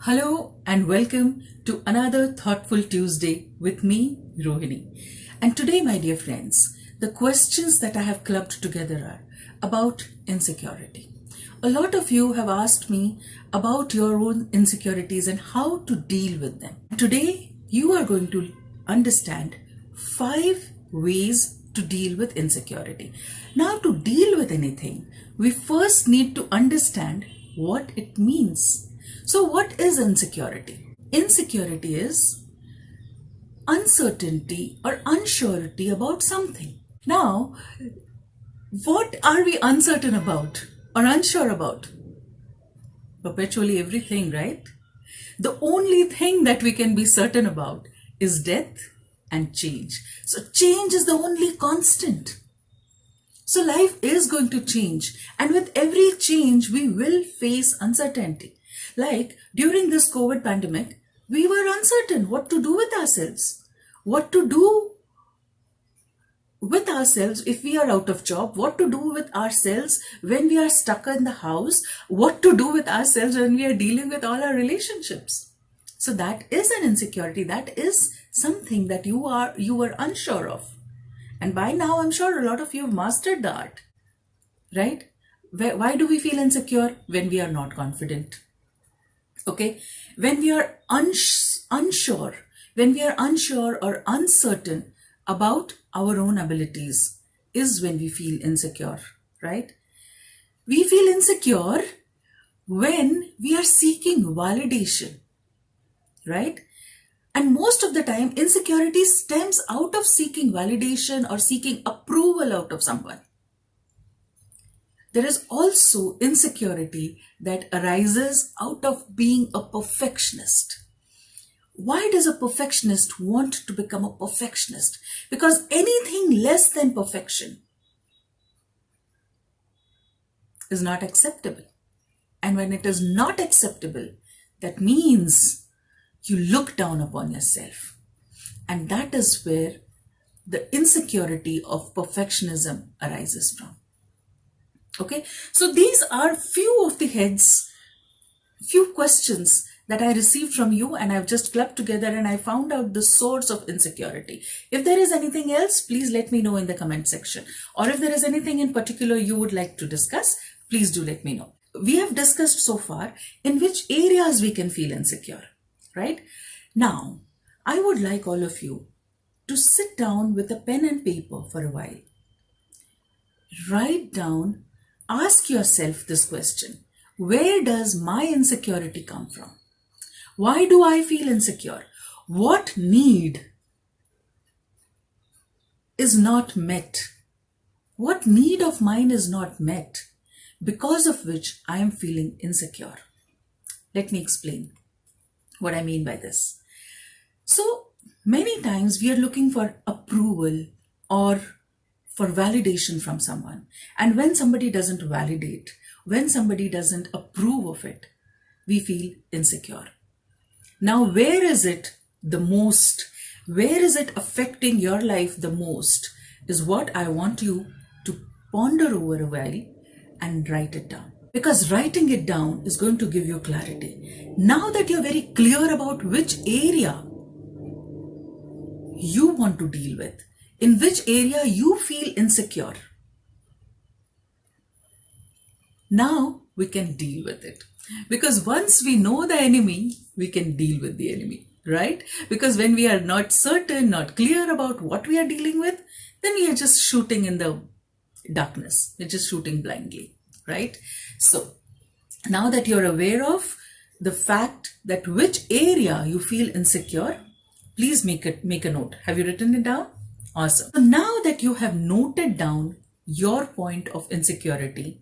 Hello and welcome to another Thoughtful Tuesday with me, Rohini. And today, my dear friends, the questions that I have clubbed together are about insecurity. A lot of you have asked me about your own insecurities and how to deal with them. Today, you are going to understand 5 ways to deal with insecurity. Now, to deal with anything, we first need to understand what it means. So, what is insecurity? Insecurity is uncertainty or unsurety about something. Now, what are we uncertain about or unsure about? Perpetually everything, right? The only thing that we can be certain about is death and change. So, change is the only constant. So, life is going to change, and with every change, we will face uncertainty. Like during this COVID pandemic, we were uncertain what to do with ourselves. What to do with ourselves if we are out of job, what to do with ourselves when we are stuck in the house, what to do with ourselves when we are dealing with all our relationships. So that is an insecurity. That is something that you were unsure of. And by now, I'm sure a lot of you have mastered the art, right? Why do we feel insecure? When we are not confident. Okay, when we are unsure or uncertain about our own abilities is when we feel insecure, right? We feel insecure when we are seeking validation, right? And most of the time, insecurity stems out of seeking validation or seeking approval out of someone. There is also insecurity that arises out of being a perfectionist. Why does a perfectionist want to become a perfectionist? Because anything less than perfection is not acceptable. And when it is not acceptable, that means you look down upon yourself. And that is where the insecurity of perfectionism arises from. Okay, so these are few questions that I received from you, and I've just clubbed together and I found out the source of insecurity. If there is anything else, please let me know in the comment section. Or if there is anything in particular you would like to discuss, please do let me know. We have discussed so far in which areas we can feel insecure, right? Now, I would like all of you to sit down with a pen and paper for a while. Write down. Ask yourself this question. Where does my insecurity come from? Why do I feel insecure? What need is not met? What need of mine is not met because of which I am feeling insecure? Let me explain what I mean by this. So many times we are looking for approval or for validation from someone. And when somebody doesn't validate, when somebody doesn't approve of it, we feel insecure. Now, where is it the most? Where is it affecting your life the most is what I want you to ponder over a while and write it down. Because writing it down is going to give you clarity. Now that you're very clear about which area you want to deal with, in which area you feel insecure, now we can deal with it. Because once we know the enemy, we can deal with the enemy, right? Because when we are not certain, not clear about what we are dealing with, then we are just shooting in the darkness. We're just shooting blindly, right? So now that you're aware of the fact that which area you feel insecure, please make a note. Have you written it down? Awesome. So now that you have noted down your point of insecurity,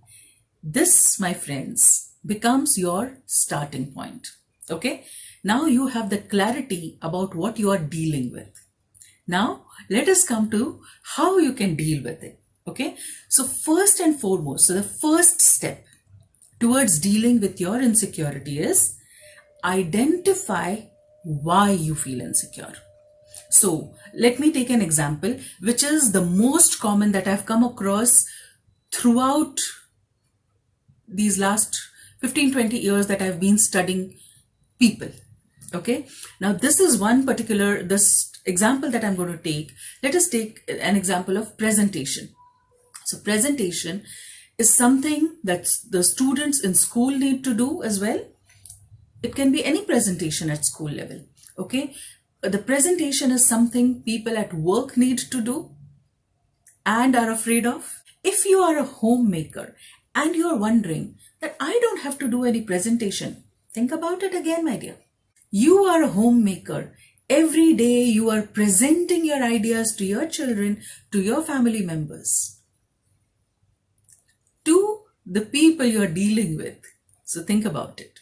this, my friends, becomes your starting point. Okay? Now you have the clarity about what you are dealing with. Now, let us come to how you can deal with it. Okay? So first and foremost, so the first step towards dealing with your insecurity is identify why you feel insecure. So let me take an example, which is the most common that I've come across throughout these last 15-20 years that I've been studying people. Okay, now this is this example that I'm going to take. Let us take an example of presentation. So presentation is something that the students in school need to do as well. It can be any presentation at school level. Okay, the presentation is something people at work need to do and are afraid of. If you are a homemaker and you're wondering that I don't have to do any presentation, think about it again, my dear. You are a homemaker. Every day you are presenting your ideas to your children, to your family members, to the people you're dealing with. So think about it.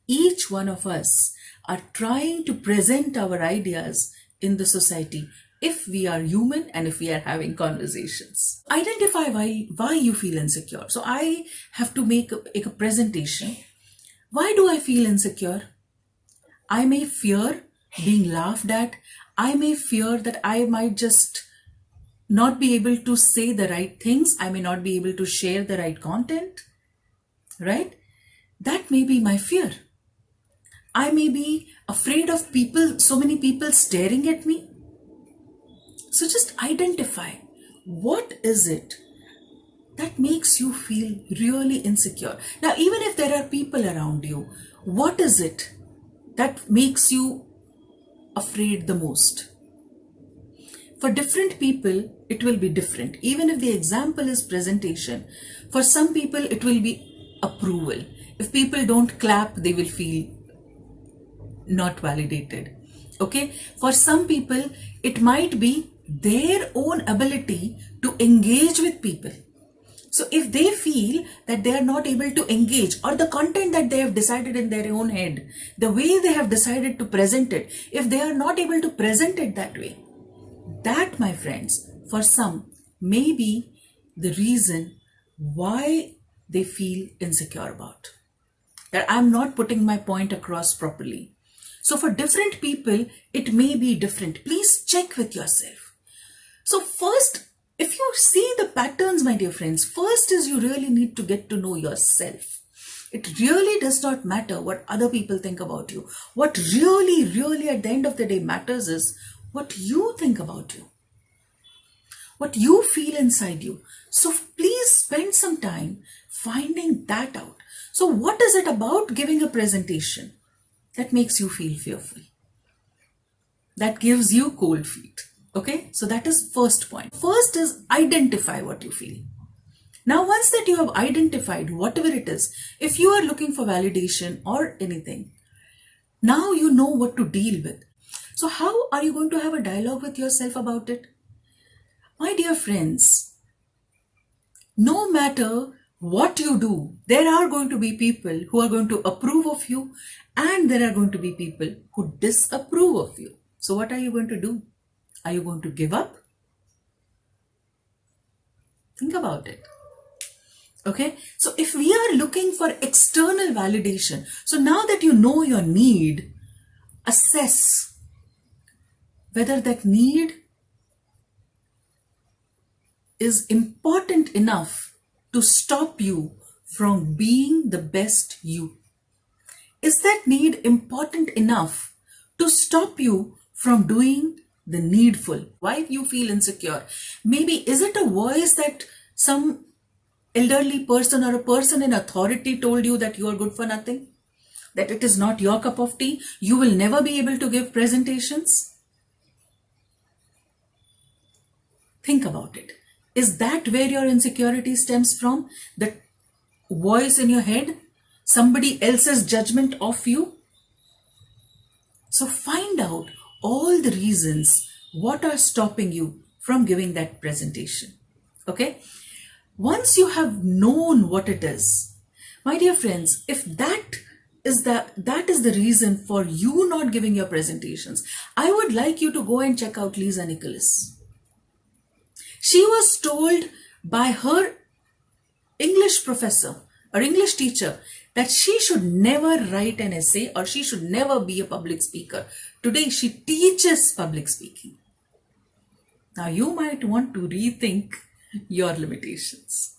Each one of us are trying to present our ideas in the society if we are human and if we are having conversations. Identify why you feel insecure. So I have to make a presentation. Why do I feel insecure? I may fear being laughed at. I may fear that I might just not be able to say the right things. I may not be able to share the right content, right? That may be my fear. I may be afraid of people, so many people staring at me. So just identify, what is it that makes you feel really insecure? Now, even if there are people around you, what is it that makes you afraid the most? For different people, it will be different. Even if the example is presentation, for some people, it will be approval. If people don't clap, they will feel not validated. Okay, for some people it might be their own ability to engage with people. So if they feel that they are not able to engage, or the content that they have decided in their own head, the way they have decided to present it, if they are not able to present it that way, that, my friends, for some may be the reason why they feel insecure about, that I'm not putting my point across properly. So for different people, it may be different. Please check with yourself. So first, if you see the patterns, my dear friends, first is you really need to get to know yourself. It really does not matter what other people think about you. What really at the end of the day matters is what you think about you, what you feel inside you. So please spend some time finding that out. So what is it about giving a presentation that makes you feel fearful, that gives you cold feet? Okay, so that is first point. First is identify what you feel. Now, once that you have identified whatever it is, if you are looking for validation or anything, now you know what to deal with. So how are you going to have a dialogue with yourself about it? My dear friends, no matter what you do, there are going to be people who are going to approve of you, and there are going to be people who disapprove of you. So what are you going to do? Are you going to give up? Think about it. Okay, so if we are looking for external validation, so now that you know your need, assess whether that need is important enough to stop you from being the best you. Is that need important enough to stop you from doing the needful? Why you feel insecure? Maybe is it a voice that some elderly person or a person in authority told you that you are good for nothing? That it is not your cup of tea? You will never be able to give presentations? Think about it. Is that where your insecurity stems from? The voice in your head? Somebody else's judgment of you? So find out all the reasons what are stopping you from giving that presentation. Okay? Once you have known what it is, my dear friends, if that is the reason for you not giving your presentations, I would like you to go and check out Lisa Nicholas. She was told by her English professor or English teacher that she should never write an essay or she should never be a public speaker. Today she teaches public speaking. Now you might want to rethink your limitations.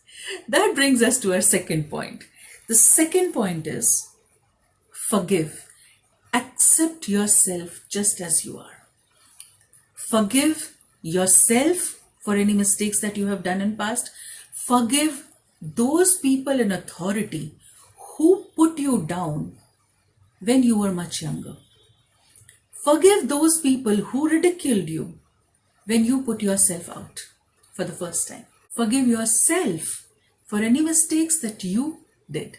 That brings us to our second point. The second point is forgive. accept yourself just as you are. Forgive yourself for any mistakes that you have done in past. Forgive those people in authority who put you down when you were much younger. Forgive those people who ridiculed you when you put yourself out for the first time. Forgive yourself for any mistakes that you did.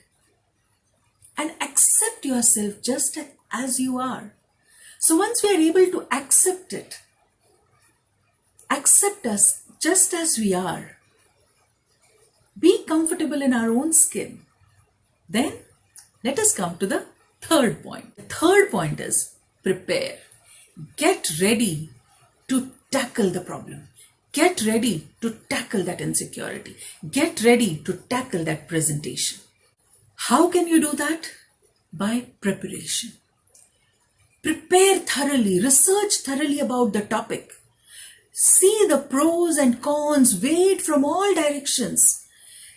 And accept yourself just as you are. So once we are able to accept it, accept us just as we are, be comfortable in our own skin, then let us come to the third point. The third point is prepare. Get ready to tackle the problem. Get ready to tackle that insecurity. Get ready to tackle that presentation. How can you do that? By preparation. Prepare thoroughly, research thoroughly about the topic. See the pros and cons, weighed from all directions.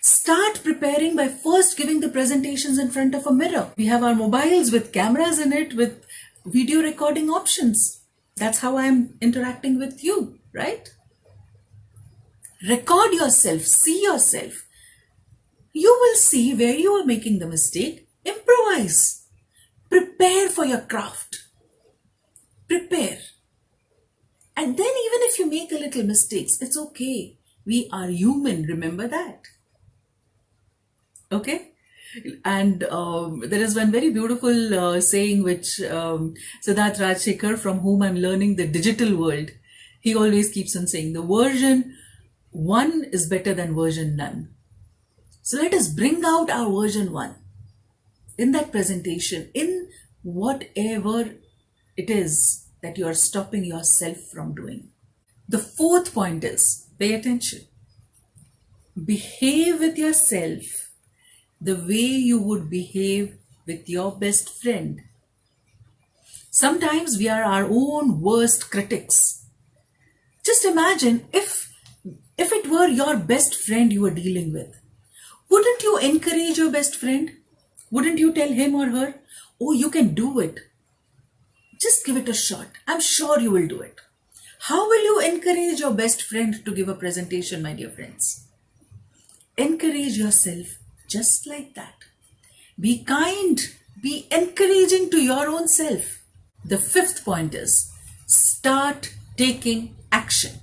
Start preparing by first giving the presentations in front of a mirror. We have our mobiles with cameras in it, with video recording options. That's how I'm interacting with you, right? Record yourself, see yourself. You will see where you are making the mistake. Improvise. Prepare for your craft. Prepare. And then even if you make a little mistakes, it's okay. We are human, remember that. Okay? And there is one very beautiful saying which Siddharth Rajshekhar, from whom I'm learning the digital world, he always keeps on saying, the version 1 is better than version none. So let us bring out our version 1 in that presentation, in whatever it is that you are stopping yourself from doing. The fourth point is pay attention. Behave with yourself the way you would behave with your best friend. Sometimes we are our own worst critics. Just imagine if it were your best friend you were dealing with. Wouldn't you encourage your best friend? Wouldn't you tell him or her, oh, you can do it. Just give it a shot. I'm sure you will do it. How will you encourage your best friend to give a presentation, my dear friends? Encourage yourself just like that. Be kind. Be encouraging to your own self. The fifth point is start taking action.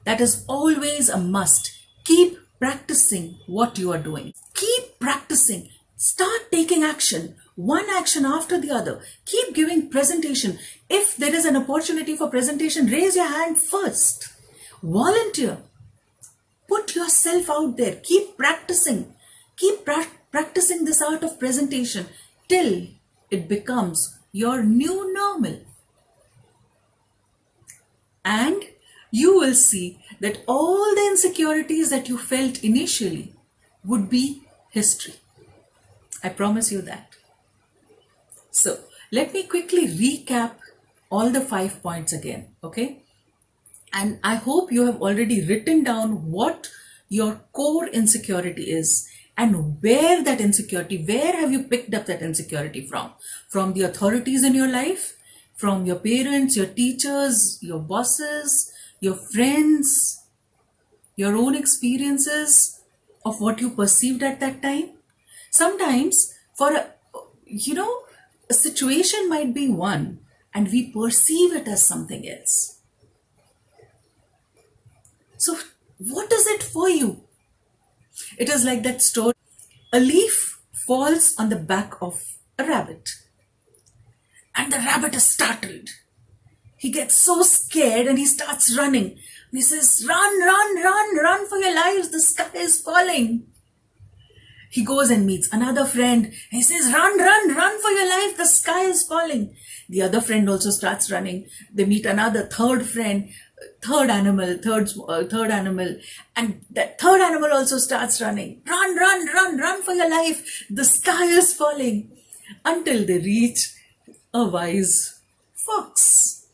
That is always a must. Keep practicing what you are doing. Keep practicing. Start taking action. One action after the other. Keep giving presentation. If there is an opportunity for presentation, raise your hand first. Volunteer. Put yourself out there. Keep practicing. Keep practicing this art of presentation till it becomes your new normal. And you will see that all the insecurities that you felt initially would be history. I promise you that. So let me quickly recap all the 5 points again, okay? And I hope you have already written down what your core insecurity is and where that insecurity, where have you picked up that insecurity from? From the authorities in your life, from your parents, your teachers, your bosses, your friends, your own experiences of what you perceived at that time. Sometimes for a situation might be one and we perceive it as something else. So what is it for you? It is like that story. A leaf falls on the back of a rabbit and the rabbit is startled. He gets so scared and he starts running. He says, run, run, run, run for your lives. The sky is falling. He goes and meets another friend. He says, run, run, run for your life. The sky is falling. The other friend also starts running. They meet another third friend, third animal. And that third animal also starts running. Run, run, run, run for your life. The sky is falling. Until they reach a wise fox.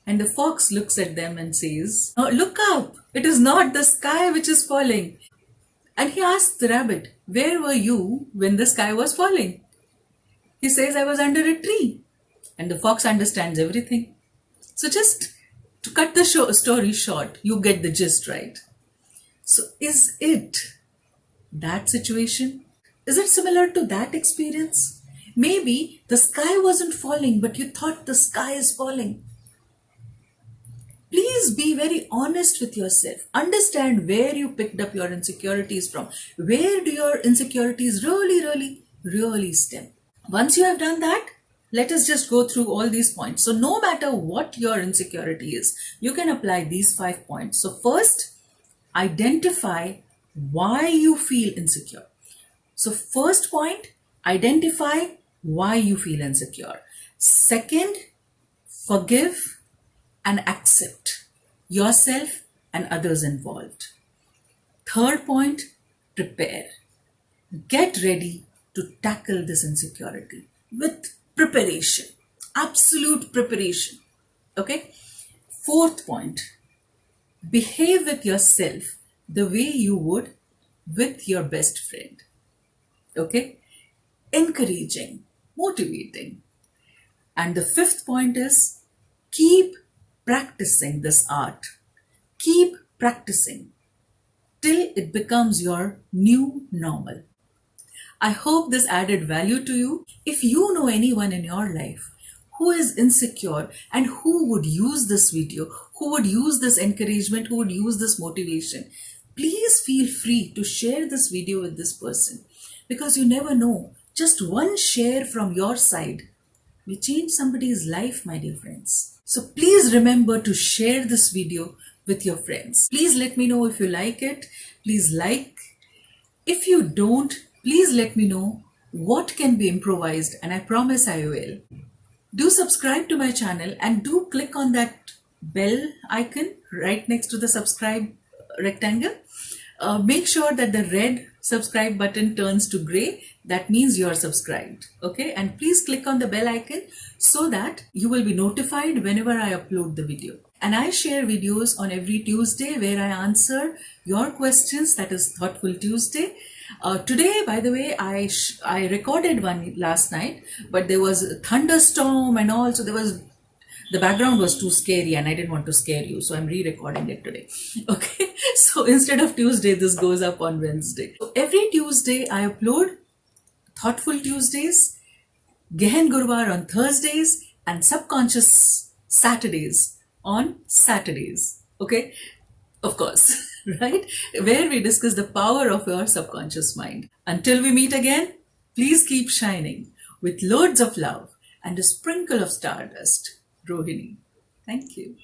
And the fox looks at them and says, oh, look up. It is not the sky which is falling. And he asks the rabbit, where were you when the sky was falling? He says, I was under a tree. And the fox understands everything. So just to cut the story short, you get the gist, right? So is it that situation? Is it similar to that experience? Maybe the sky wasn't falling, but you thought the sky is falling. Please be very honest with yourself. Understand where you picked up your insecurities from. Where do your insecurities really stem? Once you have done that, let us just go through all these points. So no matter what your insecurity is, you can apply these 5 points. So first, identify why you feel insecure. So first point, identify why you feel insecure. Second, forgive and accept yourself and others involved. Third point, prepare. Get ready to tackle this insecurity with preparation, absolute preparation. Okay. Fourth point, behave with yourself the way you would with your best friend. Okay. Encouraging, motivating. And the fifth point is keep practicing this art. Keep practicing till it becomes your new normal. I hope this added value to you. If you know anyone in your life who is insecure and who would use this video, who would use this encouragement, who would use this motivation, please feel free to share this video with this person, because you never know. Just one share from your side may change somebody's life, my dear friends. So please remember to share this video with your friends. Please let me know if you like it. Please like. If you don't, please let me know what can be improvised, and I promise I will. Do subscribe to my channel and do click on that bell icon right next to the subscribe rectangle. Make sure that the red subscribe button turns to gray. That means you're subscribed. Okay, and please click on the bell icon so that you will be notified whenever I upload the video. And I share videos on every Tuesday where I answer your questions. That is Thoughtful Tuesday. Today, by the way, I recorded one last night, but there was a thunderstorm and all, so the background was too scary and I didn't want to scare you, so I'm re-recording it today. Okay, so instead of Tuesday, this goes up on Wednesday. So every Tuesday I upload Thoughtful Tuesdays, Gehen Gurwar on Thursdays, and Subconscious Saturdays on Saturdays. Okay, of course, right? Where we discuss the power of your subconscious mind. Until we meet again, please keep shining with loads of love and a sprinkle of stardust. Rohini. Thank you.